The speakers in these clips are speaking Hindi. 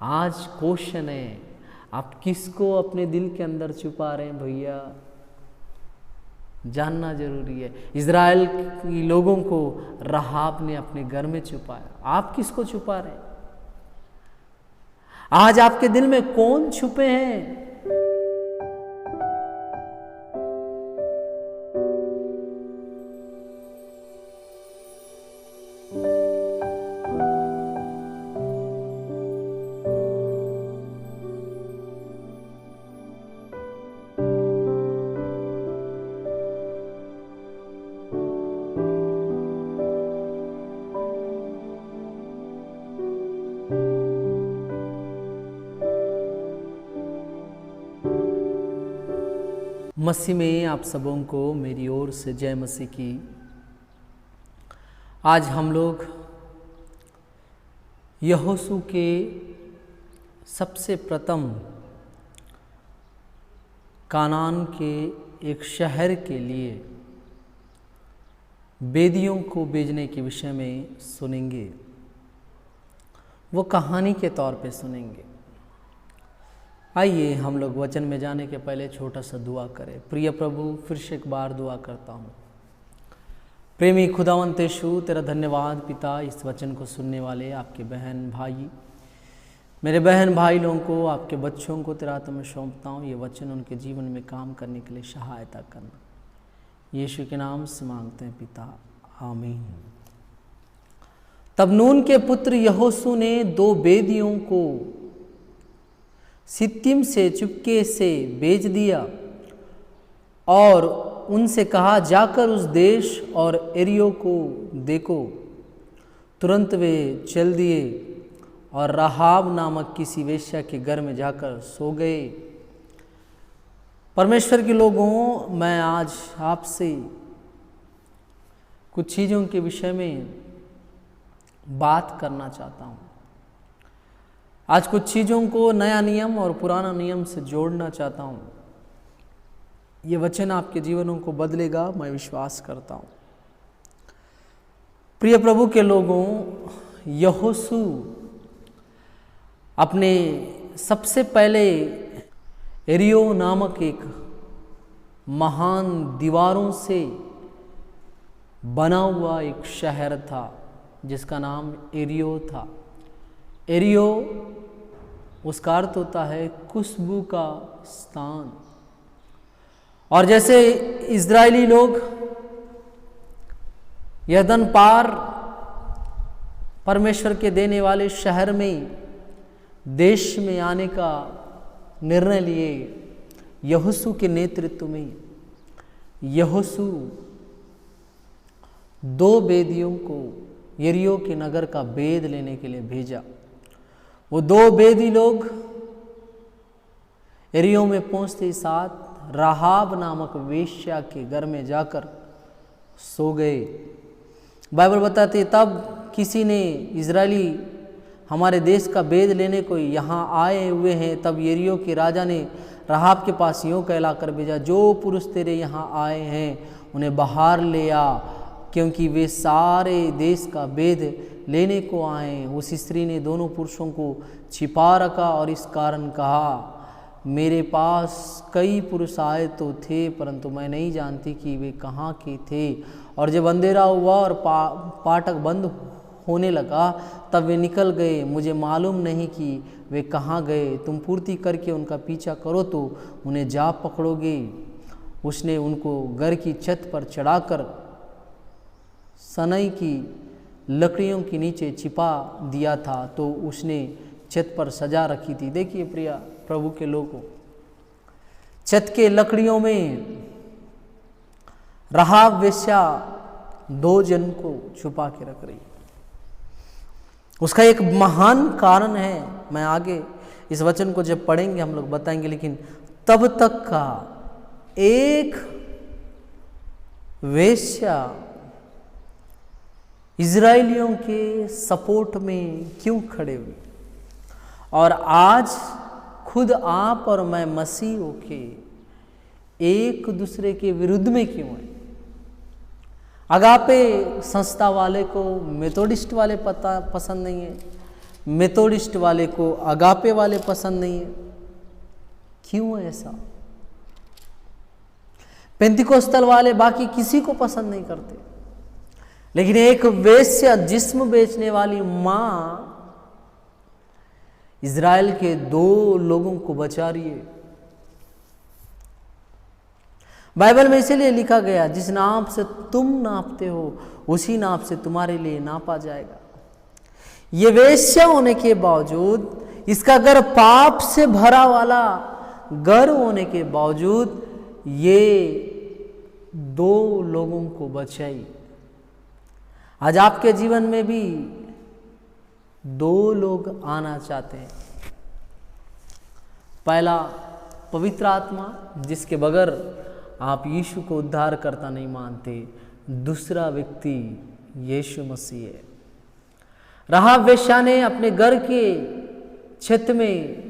आज क्वेश्चन है, आप किसको अपने दिल के अंदर छुपा रहे हैं भैया? जानना जरूरी है। इज़राइल के लोगों को राहाब ने अपने घर में छुपाया, आप किसको छुपा रहे हैं? आज आपके दिल में कौन छुपे हैं? मसीह में आप सबों को मेरी ओर से जय मसीह की। आज हम लोग यहोशू के सबसे प्रथम कानान के एक शहर के लिए बेदियों को भेजने के विषय में सुनेंगे। वो कहानी के तौर पे सुनेंगे। आइए हम लोग वचन में जाने के पहले छोटा सा दुआ करें। प्रिय प्रभु, फिर से एक बार दुआ करता हूँ। प्रेमी खुदावंत यीशु, तेरा धन्यवाद पिता, इस वचन को सुनने वाले आपके बहन भाई, मेरे बहन भाई लोगों को, आपके बच्चों को तेरा हाथ में सौंपता हूँ। ये वचन उनके जीवन में काम करने के लिए सहायता करना, यीशु के नाम से मांगते हैं पिता, आमीन। तब नून के पुत्र यहोशू ने 2 बेदियों को सित्तीम से चुपके से भेज दिया और उनसे कहा, जाकर उस देश और एरियो को देखो। तुरंत वे चल दिए और राहाब नामक किसी वेश्या के घर में जाकर सो गए। परमेश्वर के लोगों, मैं आज आपसे कुछ चीज़ों के विषय में बात करना चाहता हूँ। आज कुछ चीज़ों को नया नियम और पुराना नियम से जोड़ना चाहता हूँ। ये वचन आपके जीवनों को बदलेगा, मैं विश्वास करता हूँ। प्रिय प्रभु के लोगों, यहोशू अपने सबसे पहले एरियो नामक एक महान दीवारों से बना हुआ एक शहर था जिसका नाम एरियो था। एरियो उसका अर्थ होता है खुशबू का स्थान। और जैसे इज़राइली लोग यरदन पार परमेश्वर के देने वाले शहर में, देश में आने का निर्णय लिए, यहोशू के नेतृत्व में यहोशू 2 बेदियों को यरीहो के नगर का भेद लेने के लिए भेजा। वो 2 बेदी लोग यरीहो में पहुंचते ही साथ राहाब नामक वेश्या के घर में जाकर सो गए। बाइबल बताती तब किसी ने, इजरायली हमारे देश का भेद लेने को यहाँ आए हुए हैं, तब यरीहो के राजा ने राहाब के पास यूँ कहलाकर भेजा, जो पुरुष तेरे यहाँ आए हैं उन्हें बाहर ले आ, क्योंकि वे सारे देश का भेद लेने को आए। उस स्त्री ने दोनों पुरुषों को छिपा रखा और इस कारण कहा, मेरे पास कई पुरुष आए तो थे, परंतु मैं नहीं जानती कि वे कहाँ के थे। और जब अंधेरा हुआ और फाटक बंद होने लगा, तब वे निकल गए। मुझे मालूम नहीं कि वे कहाँ गए। तुम पूर्ति करके उनका पीछा करो तो उन्हें जा पकड़ोगे। उसने उनको घर की छत पर चढ़ाकर सनई की लकड़ियों के नीचे छिपा दिया था, तो उसने छत पर सजा रखी थी। देखिए प्रिय प्रभु के लोगों, छत के लकड़ियों में राहाब वेश्या 2 जन को छुपा के रख रही। उसका एक महान कारण है, मैं आगे इस वचन को जब पढ़ेंगे हम लोग बताएंगे। लेकिन तब तक का एक वेश्या इजराइलियों के सपोर्ट में क्यों खड़े हुए, और आज खुद आप और मैं मसीह होके एक दूसरे के विरुद्ध में क्यों है? अगापे संस्था वाले को मेथोडिस्ट वाले पसंद नहीं है, मेथोडिस्ट वाले को अगापे वाले पसंद नहीं है। क्यों है ऐसा? पेंतिकोस्तल वाले बाकी किसी को पसंद नहीं करते, लेकिन एक वेश्या, जिस्म बेचने वाली मां इज़राइल के 2 लोगों को बचा रही है। बाइबल में इसीलिए लिखा गया, जिस नाप से तुम नापते हो उसी नाप से तुम्हारे लिए नापा जाएगा। ये वेश्या होने के बावजूद, इसका घर पाप से भरा वाला घर होने के बावजूद, ये 2 लोगों को बचाई। आज आपके जीवन में भी 2 लोग आना चाहते हैं। पहला पवित्र आत्मा, जिसके बगैर आप यीशु को उद्धार करता नहीं मानते। दूसरा व्यक्ति यीशु मसीह है। राहाब वेश्या ने अपने घर के छत में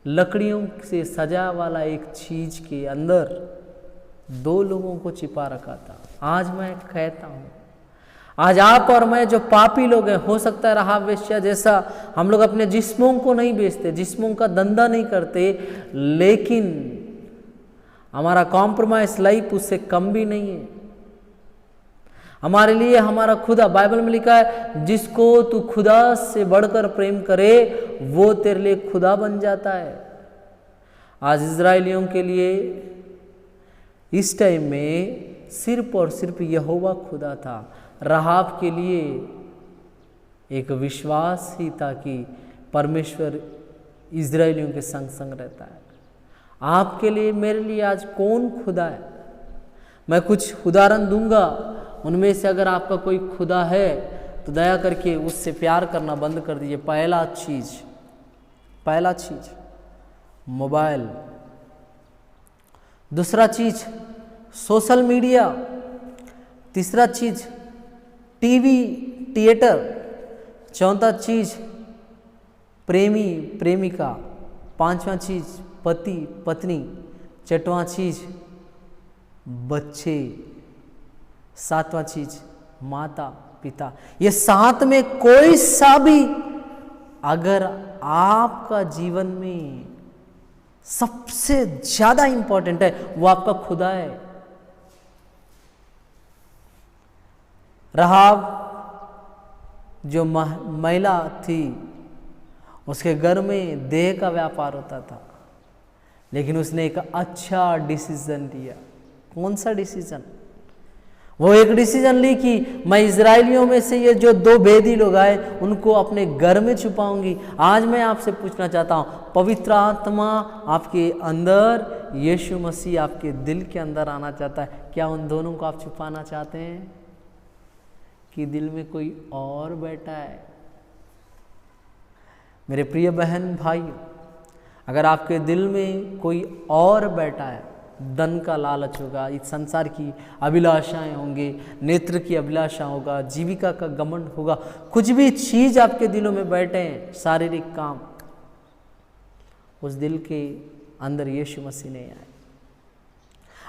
लकड़ियों से सजा वाला एक चीज के अंदर 2 लोगों को छिपा रखा था। आज मैं कहता हूं, आज आप और मैं जो पापी लोग हैं, हो सकता है राहाब वेश्या जैसा हम लोग अपने जिस्मों को नहीं बेचते, जिस्मों का धंधा नहीं करते, लेकिन हमारा कॉम्प्रोमाइज लाइफ उससे कम भी नहीं है। हमारे लिए हमारा खुदा, बाइबल में लिखा है, जिसको तू खुदा से बढ़कर प्रेम करे वो तेरे लिए खुदा बन जाता है। आज इजराइलियों के लिए इस टाइम में सिर्फ और सिर्फ यहोवा खुदा था। राहाब के लिए एक विश्वास ही था कि परमेश्वर इजराइलियों के संग संग रहता है। आपके लिए, मेरे लिए आज कौन खुदा है? मैं कुछ उदाहरण दूंगा, उनमें से अगर आपका कोई खुदा है तो दया करके उससे प्यार करना बंद कर दीजिए। पहला चीज मोबाइल, दूसरा चीज सोशल मीडिया, तीसरा चीज टीवी थिएटर, चौथा चीज प्रेमी प्रेमिका, पांचवा चीज पति पत्नी, छठवां चीज बच्चे, सातवां चीज माता पिता। ये 7 में कोई सा भी अगर आपका जीवन में सबसे ज्यादा इंपॉर्टेंट है, वो आपका खुदा है। राहाब जो महिला थी, उसके घर में देह का व्यापार होता था, लेकिन उसने एक अच्छा डिसीजन लिया। कौन सा डिसीजन? वो एक डिसीजन ली कि मैं इजराइलियों में से ये जो 2 भेदी लोग आए उनको अपने घर में छुपाऊंगी। आज मैं आपसे पूछना चाहता हूं, पवित्र आत्मा आपके अंदर, यीशु मसीह आपके दिल के अंदर आना चाहता है, क्या उन दोनों को आप छुपाना चाहते हैं कि दिल में कोई और बैठा है? मेरे प्रिय बहन भाइयों, अगर आपके दिल में कोई और बैठा है, धन का लालच होगा, इस संसार की अभिलाषाएं होंगी, नेत्र की अभिलाषा होगा, जीविका का घमंड होगा, कुछ भी चीज आपके दिलों में बैठे हैं, शारीरिक काम, उस दिल के अंदर यीशु मसीह नहीं आए।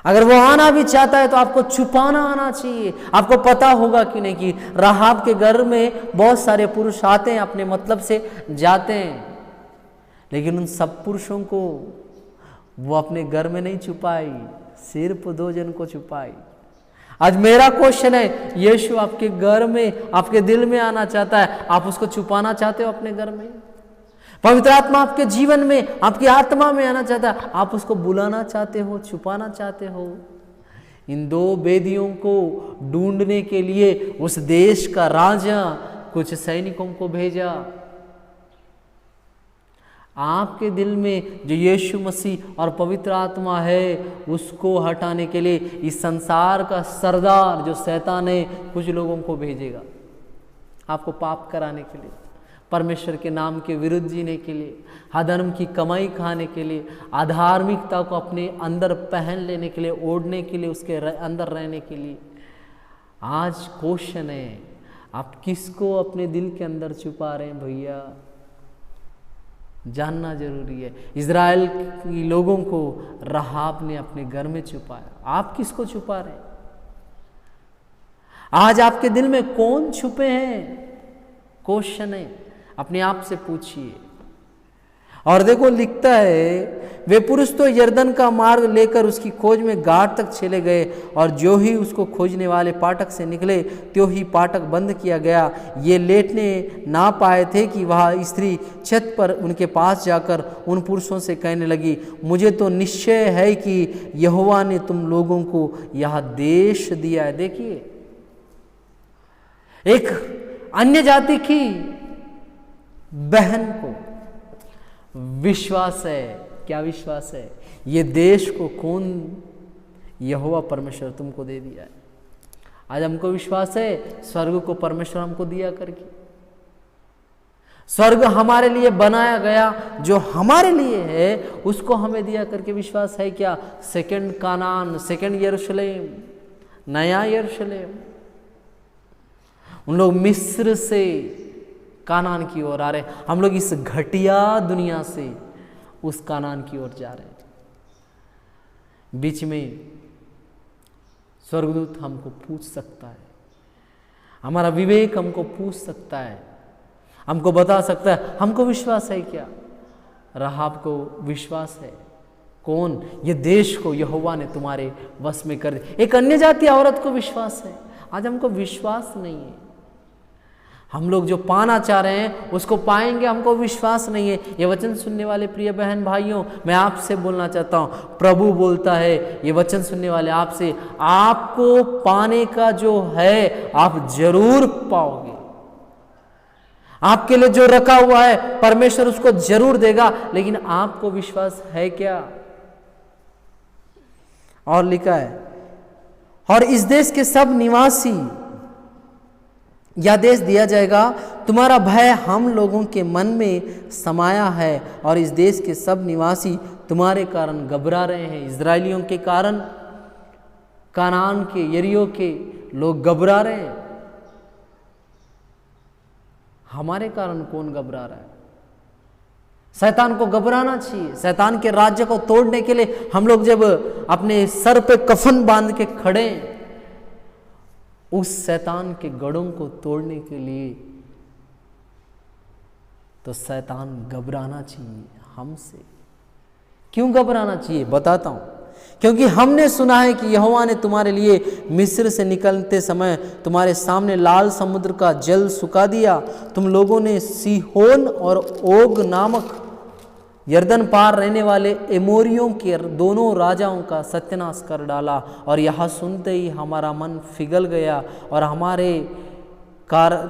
अगर वो आना भी चाहता है तो आपको छुपाना आना चाहिए। आपको पता होगा कि नहीं कि राहाब के घर में बहुत सारे पुरुष आते हैं, अपने मतलब से जाते हैं, लेकिन उन सब पुरुषों को वो अपने घर में नहीं छुपाई, सिर्फ 2 जन को छुपाई। आज मेरा क्वेश्चन है, यीशु आपके घर में, आपके दिल में आना चाहता है, आप उसको छुपाना चाहते हो अपने घर में? पवित्र आत्मा आपके जीवन में, आपकी आत्मा में आना चाहता है, आप उसको बुलाना चाहते हो, छुपाना चाहते हो? इन 2 वेदियों को ढूंढने के लिए उस देश का राजा कुछ सैनिकों को भेजा। आपके दिल में जो यीशु मसीह और पवित्र आत्मा है, उसको हटाने के लिए इस संसार का सरदार जो शैतान है, कुछ लोगों को भेजेगा आपको पाप कराने के लिए, परमेश्वर के नाम के विरुद्ध जीने के लिए, अधर्म की कमाई खाने के लिए, अधार्मिकता को अपने अंदर पहन लेने के लिए, ओढ़ने के लिए, उसके अंदर रहने के लिए। आज क्वेश्चन है, आप किसको अपने दिल के अंदर छुपा रहे हैं? भैया जानना जरूरी है। इजराइल के लोगों को राहाब ने अपने घर में छुपाया, आप किसको छुपा रहे हैं? आज आपके दिल में कौन छुपे हैं? क्वेश्चन है। अपने आप से पूछिए। और देखो लिखता है, वे पुरुष तो यरदन का मार्ग लेकर उसकी खोज में घाट तक चले गए, और जो ही उसको खोजने वाले फाटक से निकले त्यों ही फाटक बंद किया गया। ये लेटने ना पाए थे कि वह स्त्री छत पर उनके पास जाकर उन पुरुषों से कहने लगी, मुझे तो निश्चय है कि यहोवा ने तुम लोगों को यह देश दिया है। देखिए, एक अन्य जाति की बहन को विश्वास है। क्या विश्वास है? ये देश को कौन? यहोवा परमेश्वर तुमको दे दिया है। आज हमको विश्वास है स्वर्ग को परमेश्वर हमको दिया करके। स्वर्ग हमारे लिए बनाया गया, जो हमारे लिए है उसको हमें दिया करके विश्वास है। क्या? सेकंड कानान, सेकंड यरूशलेम, नया यरूशलेम। उन लोग मिस्र से कानान की ओर आ रहे, हम लोग इस घटिया दुनिया से उस कानान की ओर जा रहे हैं। बीच में स्वर्गदूत हमको पूछ सकता है, हमारा विवेक हमको पूछ सकता है, हमको बता सकता है। हमको विश्वास है क्या? राहाब को विश्वास है। कौन? ये देश को यहोवा ने तुम्हारे वश में कर दिया। एक अन्य जाति औरत को विश्वास है। आज हमको विश्वास नहीं है। हम लोग जो पाना चाह रहे हैं उसको पाएंगे, हमको विश्वास नहीं है। ये वचन सुनने वाले प्रिय बहन भाइयों, मैं आपसे बोलना चाहता हूँ, प्रभु बोलता है ये वचन सुनने वाले आपसे, आपको पाने का जो है आप जरूर पाओगे। आपके लिए जो रखा हुआ है परमेश्वर उसको जरूर देगा, लेकिन आपको विश्वास है क्या? और लिखा है, और इस देश के सब निवासी, यह देश दिया जाएगा, तुम्हारा भय हम लोगों के मन में समाया है, और इस देश के सब निवासी तुम्हारे कारण घबरा रहे हैं। इजरायलियों के कारण, कानान के, यरीहो के लोग घबरा रहे हैं। हमारे कारण कौन घबरा रहा है? शैतान को घबराना चाहिए। शैतान के राज्य को तोड़ने के लिए हम लोग जब अपने सर पे कफन बांध के खड़े हैं, उस शैतान के गढ़ों को तोड़ने के लिए तो शैतान घबराना चाहिए हमसे। क्यों घबराना चाहिए? बताता हूं। क्योंकि हमने सुना है कि यहोवा ने तुम्हारे लिए मिस्र से निकलते समय तुम्हारे सामने लाल समुद्र का जल सुखा दिया। तुम लोगों ने सीहोन और ओग नामक यरदन पार रहने वाले एमोरियों के दोनों राजाओं का सत्यानाश कर डाला। और यह सुनते ही हमारा मन पिघल गया, और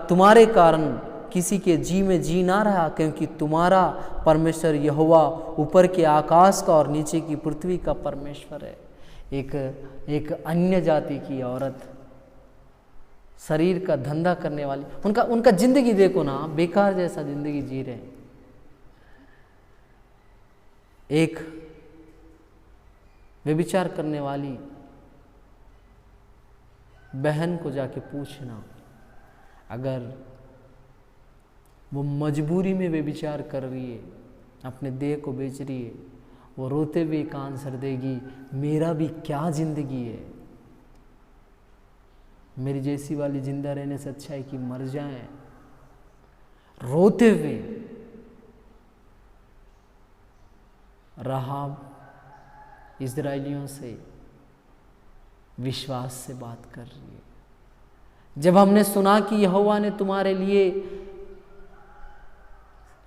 तुम्हारे कारण किसी के जी में जी ना रहा, क्योंकि तुम्हारा परमेश्वर यहोवा ऊपर के आकाश का और नीचे की पृथ्वी का परमेश्वर है। एक अन्य जाति की औरत, शरीर का धंधा करने वाली, उनका जिंदगी देखो ना, बेकार जैसा जिंदगी जी रहे हैं। एक व्यभिचार करने वाली बहन को जाके पूछना, अगर वो मजबूरी में व्यभिचार कर रही है, अपने देह को बेच रही है, वो रोते हुए एक आंसर देगी, मेरा भी क्या जिंदगी है, मेरी जैसी वाली जिंदा रहने से अच्छा है कि मर जाएं। रोते हुए राहाब इजराइलियों से विश्वास से बात कर रही है। जब हमने सुना कि यहोवा ने तुम्हारे लिए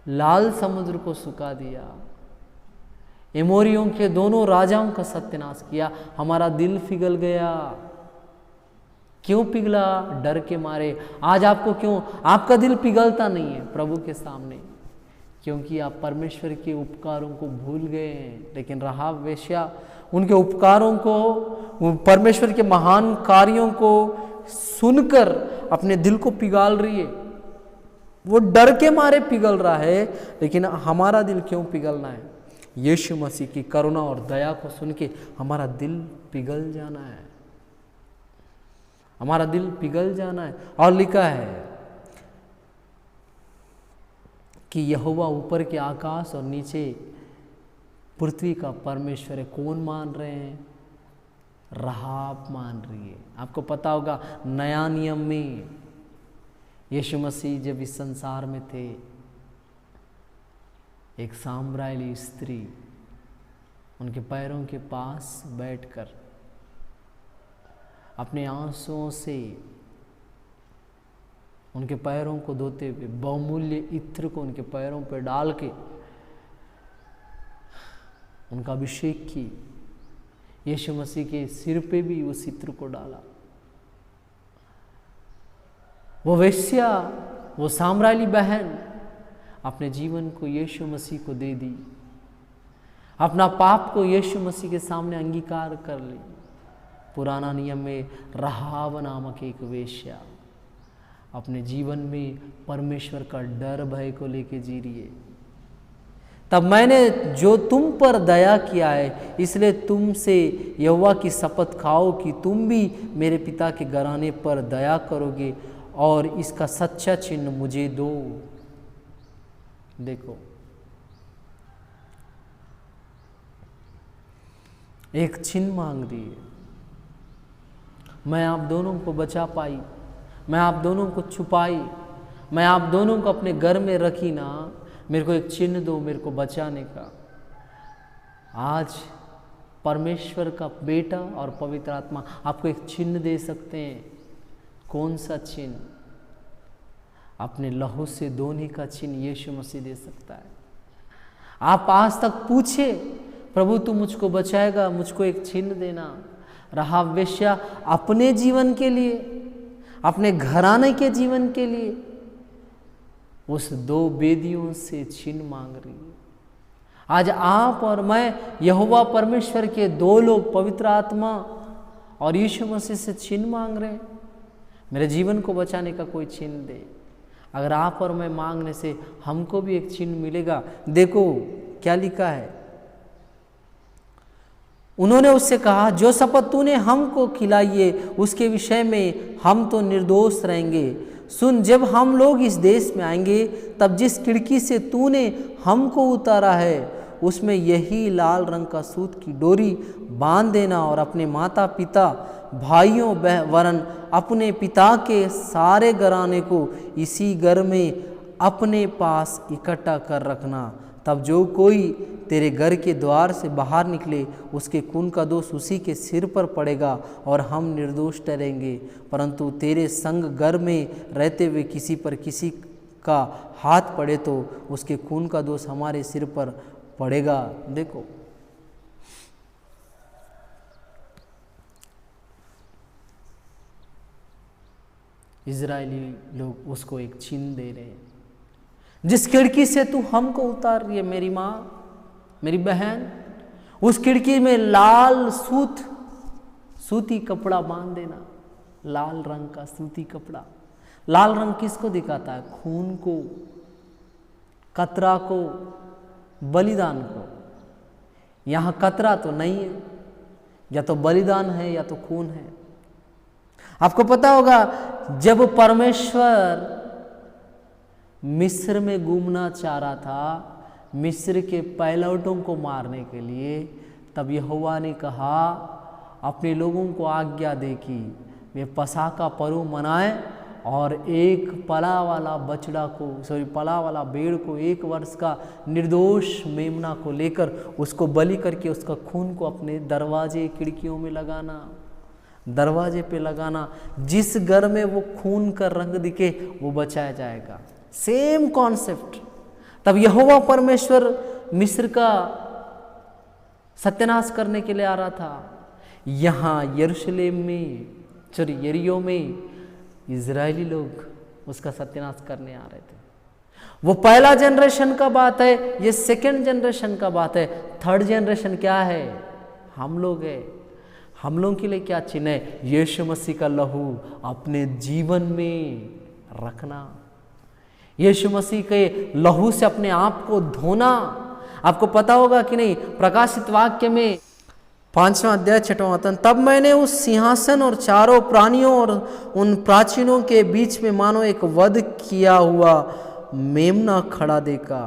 लाल समुद्र को सुखा दिया, एमोरियों के दोनों राजाओं का सत्यानाश किया, हमारा दिल पिघल गया। क्यों पिघला? डर के मारे। आज आपको क्यों आपका दिल पिघलता नहीं है प्रभु के सामने? क्योंकि आप परमेश्वर के उपकारों को भूल गए हैं। लेकिन राहाब वेश्या उनके उपकारों को, परमेश्वर के महान कार्यों को सुनकर अपने दिल को पिघाल रही है। वो डर के मारे पिघल रहा है, लेकिन हमारा दिल क्यों पिघलना है? यीशु मसीह की करुणा और दया को सुन के हमारा दिल पिघल जाना है, हमारा दिल पिघल जाना है। और लिखा है कि यहोवा ऊपर के आकाश और नीचे पृथ्वी का परमेश्वर है। कौन मान रहे हैं? राहाब मान रही है। आपको पता होगा नया नियम में यीशु मसीह जब इस संसार में थे एक साम्राज्यी स्त्री उनके पैरों के पास बैठकर अपने आंसुओं से उनके पैरों को धोते हुए बहुमूल्य इत्र को उनके पैरों पर डाल के उनका अभिषेक की। यीशु मसीह के सिर पे भी उस इत्र को डाला। वो वेश्या, वो साम्राज्यी बहन अपने जीवन को यीशु मसीह को दे दी, अपना पाप को यीशु मसीह के सामने अंगीकार कर ली। पुराना नियम में राहाब नामक एक वेश्या अपने जीवन में परमेश्वर का डर भय को लेके जी रही है। तब मैंने जो तुम पर दया किया है, इसलिए तुमसे यहोवा की शपथ खाओ कि तुम भी मेरे पिता के घराने पर दया करोगे और इसका सच्चा चिन्ह मुझे दो। देखो, एक चिन्ह मांग रही है। मैं आप दोनों को बचा पाई, मैं आप दोनों को छुपाई, मैं आप दोनों को अपने घर में रखी ना, मेरे को एक चिन्ह दो मेरे को बचाने का। आज परमेश्वर का बेटा और पवित्र आत्मा आपको एक चिन्ह दे सकते हैं। कौन सा चिन्ह? अपने लहू से धोने का चिन्ह यीशु मसीह दे सकता है। आप आज तक पूछे, प्रभु तू मुझको बचाएगा, मुझको एक चिन्ह देना। राहाब वेश्या अपने जीवन के लिए, अपने घराने के जीवन के लिए उस दो वेदियों से चिन्ह मांग रही है। आज आप और मैं यहोवा परमेश्वर के दो लोग, पवित्र आत्मा और यीशु मसीह से चिन्ह मांग रहे हैं। मेरे जीवन को बचाने का कोई चिन्ह दे। अगर आप और मैं मांगने से हमको भी एक चिन्ह मिलेगा। देखो क्या लिखा है। उन्होंने उससे कहा, जो शपथ तूने हमको खिलाई है उसके विषय में हम तो निर्दोष रहेंगे। सुन, जब हम लोग इस देश में आएंगे तब जिस खिड़की से तूने हमको उतारा है उसमें यही लाल रंग का सूत की डोरी बांध देना और अपने माता पिता, भाइयों वरन अपने पिता के सारे घराने को इसी घर में अपने पास इकट्ठा कर रखना। तब जो कोई तेरे घर के द्वार से बाहर निकले उसके खून का दोष उसी के सिर पर पड़ेगा और हम निर्दोष ठहरेंगे। परंतु तेरे संग घर में रहते हुए किसी पर किसी का हाथ पड़े तो उसके खून का दोष हमारे सिर पर पड़ेगा। देखो, इजरायली लोग उसको एक चिन्ह दे रहे हैं। जिस खिड़की से तू हमको उतार रही है मेरी माँ, मेरी बहन, उस खिड़की में लाल सूती कपड़ा बांध देना। लाल रंग का सूती कपड़ा। लाल रंग किसको दिखाता है? खून को, कतरा को, बलिदान को। यहाँ कतरा तो नहीं है, या तो बलिदान है या तो खून है। आपको पता होगा जब परमेश्वर मिस्र में घूमना चाह रहा था मिस्र के पायलटों को मारने के लिए, तब यहोवा ने कहा, अपने लोगों को आज्ञा दे कि वे पसा का पर्व मनाएं और एक पला वाला भेड़ को 1 वर्ष का निर्दोष मेमना को लेकर उसको बलि करके उसका खून को अपने दरवाजे खिड़कियों में लगाना, दरवाजे पे लगाना। जिस घर में वो खून का रंग दिखे वो बचाया जाएगा। Same concept. तब यहोवा परमेश्वर मिस्र का सत्यानाश करने के लिए आ रहा था। यहाँ यरूशलेम में, यरीहो में इजरायली लोग उसका सत्यानाश करने आ रहे थे। वो पहला जनरेशन का बात है, ये सेकंड जनरेशन का बात है। थर्ड जनरेशन क्या है? हम लोग है। हम लोगों के लिए क्या चिन्ह है? यीशु मसीह का लहू अपने जीवन में रखना, यीशु मसीह के लहू से अपने आप को धोना। आपको पता होगा कि नहीं, प्रकाशित वाक्य में 5वां अध्याय 6वां वचन, तब मैंने उस सिंहासन और चारों प्राणियों और उन प्राचीनों के बीच में मानो एक वध किया हुआ मेमना खड़ा देखा।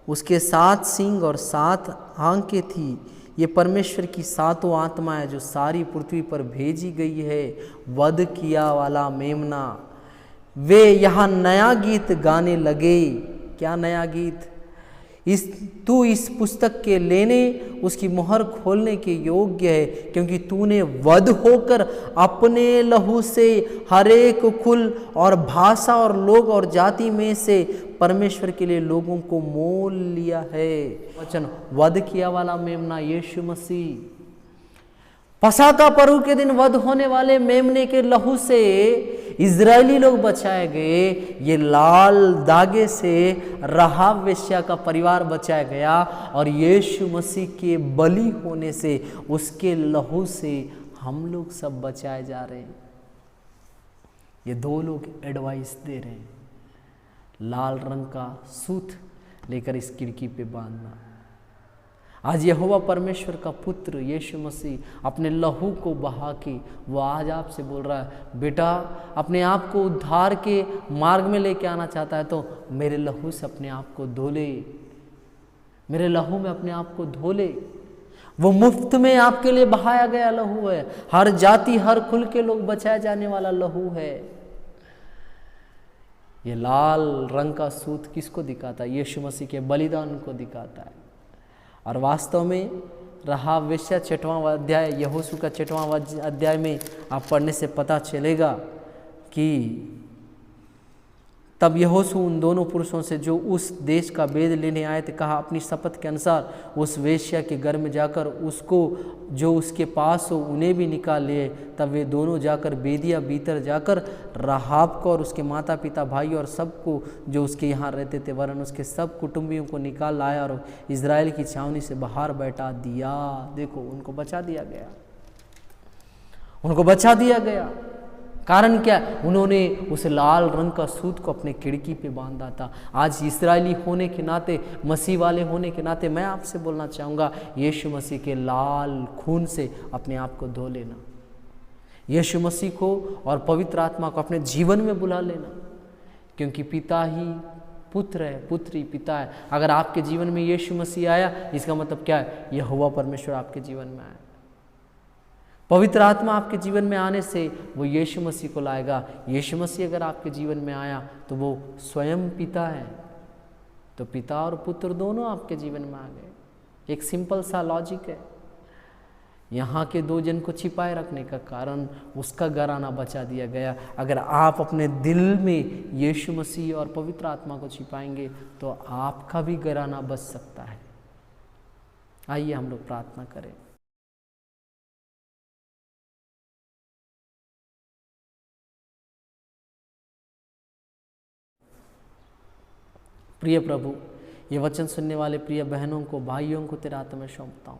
उसके 7 सींग और 7 आंखें थी। ये परमेश्वर की 7 आत्माएं जो सारी पृथ्वी पर भेजी गई है, वध किया वाला मेमना। वे यहाँ नया गीत गाने लगे। क्या नया गीत? तू इस पुस्तक के लेने उसकी मोहर खोलने के योग्य है, क्योंकि तूने वध होकर अपने लहू से हर एक कुल और भाषा और लोग और जाति में से परमेश्वर के लिए लोगों को मोल लिया है। वचन वध किया वाला मेमना यीशु मसीह, पसाका पर्व के दिन वध होने वाले मेमने के लहू से इजरायली लोग बचाए गए। ये लाल दागे से राहाब वेश्या का परिवार बचाया गया, और यीशु मसीह के बलि होने से, उसके लहू से हम लोग सब बचाए जा रहे हैं। ये दो लोग एडवाइस दे रहे हैं, लाल रंग का सूत लेकर इस खिड़की पे बांधना। आज यहोवा परमेश्वर का पुत्र यीशु मसीह अपने लहू को बहा के वो आज आपसे बोल रहा है, बेटा अपने आप को उद्धार के मार्ग में लेके आना चाहता है तो मेरे लहू से अपने आप को धो ले, मेरे लहू में अपने आप को धो ले। वो मुफ्त में आपके लिए बहाया गया लहू है, हर जाति हर कुल के लोग बचाए जाने वाला लहू है। ये लाल रंग का सूत किसको दिखाता है? यीशु मसीह के बलिदान को दिखाता है। और वास्तव में राहाब वेश्या 6वां अध्याय, यहोशू का 6वां अध्याय में आप पढ़ने से पता चलेगा कि तब यहोशू उन दोनों पुरुषों से जो उस देश का भेद लेने आए थे कहा, अपनी शपथ के अनुसार उस वेश्या के घर में जाकर उसको जो उसके पास हो उन्हें भी निकाल लिए। तब वे दोनों जाकर बेदिया भीतर जाकर राहाब को और उसके माता पिता भाई और सबको जो उसके यहाँ रहते थे वरन उसके सब कुटुंबियों को निकाल लाया और इजराइल की छावनी से बाहर बैठा दिया। देखो उनको बचा दिया गया, उनको बचा दिया गया। कारण क्या? उन्होंने उस लाल रंग का सूत को अपने खिड़की पे बांधा था। आज इस्राएली होने के नाते, मसीह वाले होने के नाते मैं आपसे बोलना चाहूँगा, यीशु मसीह के लाल खून से अपने आप को धो लेना, यीशु मसीह को और पवित्र आत्मा को अपने जीवन में बुला लेना, क्योंकि पिता ही पुत्र है, पुत्र ही पिता है। अगर आपके जीवन में यीशु मसीह आया, इसका मतलब क्या है? यहोवा परमेश्वर आपके जीवन में आया। पवित्र आत्मा आपके जीवन में आने से वो यीशु मसीह को लाएगा। यीशु मसीह अगर आपके जीवन में आया तो वो स्वयं पिता है, तो पिता और पुत्र दोनों आपके जीवन में आ गए। एक सिंपल सा लॉजिक है। यहाँ के 2 जन को छिपाए रखने का कारण उसका घराना बचा दिया गया। अगर आप अपने दिल में यीशु मसीह और पवित्र आत्मा को छिपाएंगे तो आपका भी घराना बच सकता है। आइए हम लोग प्रार्थना करें। प्रिय प्रभु, ये वचन सुनने वाले प्रिय बहनों को, भाइयों को तेरे हाथ में सौंपता हूँ।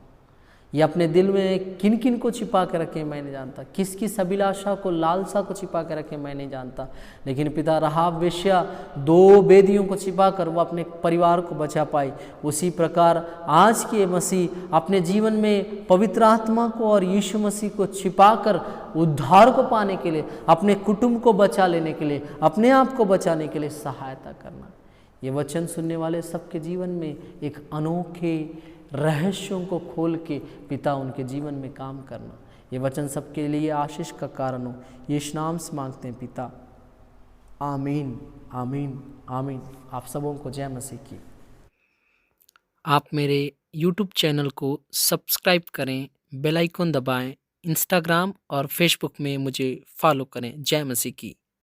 ये अपने दिल में किन किन को छिपा के रखे मैं नहीं जानता, किस किस अभिलाषा को, लालसा को छिपा के रखे मैं नहीं जानता, लेकिन पिता राहाब वेश्या 2 बेदियों को छिपा कर वो अपने परिवार को बचा पाई। उसी प्रकार आज के मसीह अपने जीवन में पवित्र आत्मा को और यीशु मसीह को छिपा कर उद्धार को पाने के लिए, अपने कुटुंब को बचा लेने के लिए, अपने आप को बचाने के लिए सहायता करना। ये वचन सुनने वाले सबके जीवन में एक अनोखे रहस्यों को खोल के पिता उनके जीवन में काम करना। ये वचन सबके लिए आशीष का कारण हो। यीशु नाम से मांगते हैं पिता, आमीन आमीन आमीन। आप सबों को जय मसीह की। आप मेरे YouTube चैनल को सब्सक्राइब करें, बेल आइकन दबाएं, इंस्टाग्राम और फेसबुक में मुझे फॉलो करें। जय मसीह की।